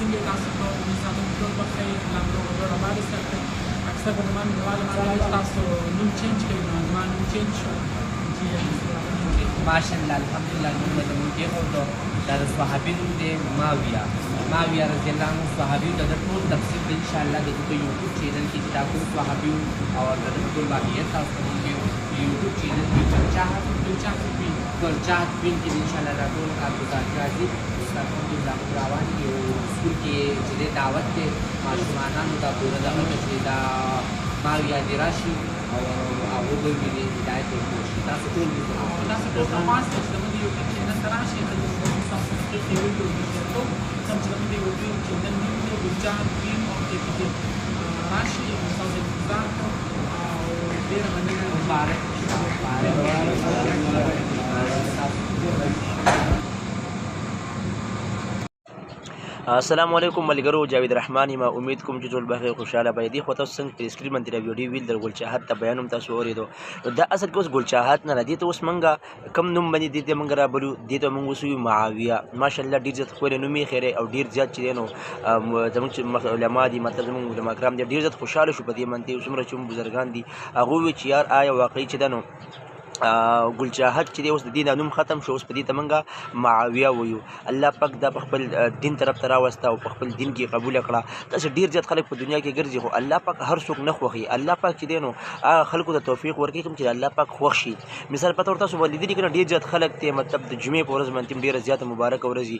څنګه تاسو په دې ساتل ټول په خیر الله مو ډېر آباد ساتي اکثر په زمانه دیواله باندې تاسو نوم چینج کړئ نو زما نوم چینج شو چې ماشاءالله الحمدلله نوم د مونږ کې او د صحابي نوم دی ماویه رضی الله عنه صحابي د ټول تفصیل ان شاء الله د یوټیوب چینل کې چې تاسو صحابي او د ټول واقعیت تاسو موږ یوټیوب چینل کې ګلچاهت بین کې ان شاء الله دا ټول کارګزار راځي تاسو د روان یو سکول کې چې دعوت دی ماشومانو دا پوره دغه چې دا ماویه دی راشي او هغه به ویني هدایت ورکړي تاسو ټول تاسو ټول تماس چې زموږ یوټیوب چینل ته راشئ د تاسو کې ویډیو ډیټو کوم چې زموږ یوټیوب چینل نوم دی ګلچاهت بین او کې راشئ تاسو انتظار کوو او ډېره مننه مبارک السلام علیکم ملګرو جاوید رحمان ما امید کوم چې ټول بخیر خوشاله به دي خو تاسو څنګه په سکرین باندې ویډیو ویل در ګلچاهت ته بیانوم تاسو اوریدو دا اصل کې اوس ګلچاهت نه ردی ته اوس منګه کم نوم باندې دي ته منګه را بلو دي ته موږ وسو معاویه ماشاءالله ډیر زیات خو نومي خیره او ډیر زیات چې نو زموږ علما دي مطلب زموږ علما کرام دي ډیر زیات خوشاله شو په دې منته څومره چې بزرګان دي هغه وی چې یار آیا واقعي چې دنو ګلچاهت چې اوس د دین نوم ختم شو اوس په دې تمنګه معاویه ویو الله پاک دا خپل دین طرف ته راوسته او خپل دین کې قبول کړه تاسو ډیر زیات خلک په دنیا کې ګرځي خو الله پاک هر څوک نه خوخي الله پاک چې دینو خلکو ته توفیق ورکړي کوم چې الله پاک خوښ شي مثال پته ورته ولیدي کنه ډیر زیات خلک ته مطلب د جمعې په ورځ باندې ډیر زیات مبارک ورځي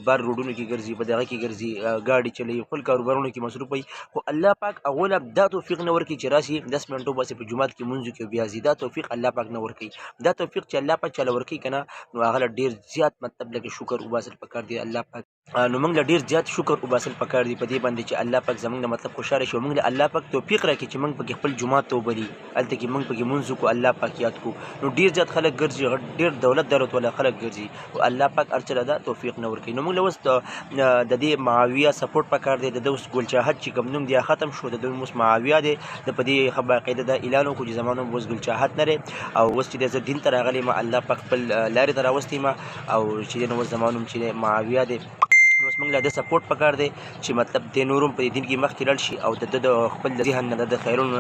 بار روډونو کې ګرځي په دغه کې ګرځي گاډي چلی خپل کاروبارونو کې مصروف وي خو الله پاک اوله دا توفیق نه ورکړي چې راشي 10 منټو بس په جمعات کې منځ کې بیا زیاده توفیق الله پاک نه ورکړي دا توفیق چې الله پاک چاله ورکړي کنه نو هغه ډیر زیات مطلب لکه شکر وباسل پکار دی الله پاک نو موږ ډیر زیات شکر وباسل پکار دی په دې باندې چې الله پاک زموږ مطلب خوشاله شو موږ الله پاک توفیق راکړي چې موږ په خپل جمعه توبري الته کې موږ په منځ کو الله پاک یاد کو نو ډیر زیات خلک ګرځي ډیر دولت دولت ولا خلک ګرځي او الله پاک ارچره دا توفیق نه ورکړي نو موږ لوس د دې معاویه سپورټ پکار دی د اوس ګلچاهت چې کوم نوم دی ختم شو د اوس معاویه دی د په دې خبره قاعده د اعلان کو چې زمانو اوس ګلچاهت نه او اوس چې د دین تر غلي ما الله پاک خپل لارې ته راوستي ما او چې نو زمانو چې معاویه دی نو موږ له سپورټ پکار دی چې مطلب د نورم په دین کې مخ کې لړ شي او د خپل ذهن نه د خیرونو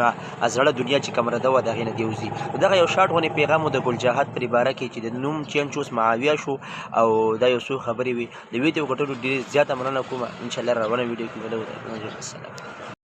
ازړه دنیا چې کمره ده و دغه نه دیوزي دغه یو شارټ غونې پیغام د ګلچاهت پر عبارت کې چې د نوم چینج اوس معاویه شو او دا یو څو خبرې وي د ویډیو کټو ډیر زیاته مننه کوم ان شاء الله روانه ویډیو کې ولې السلام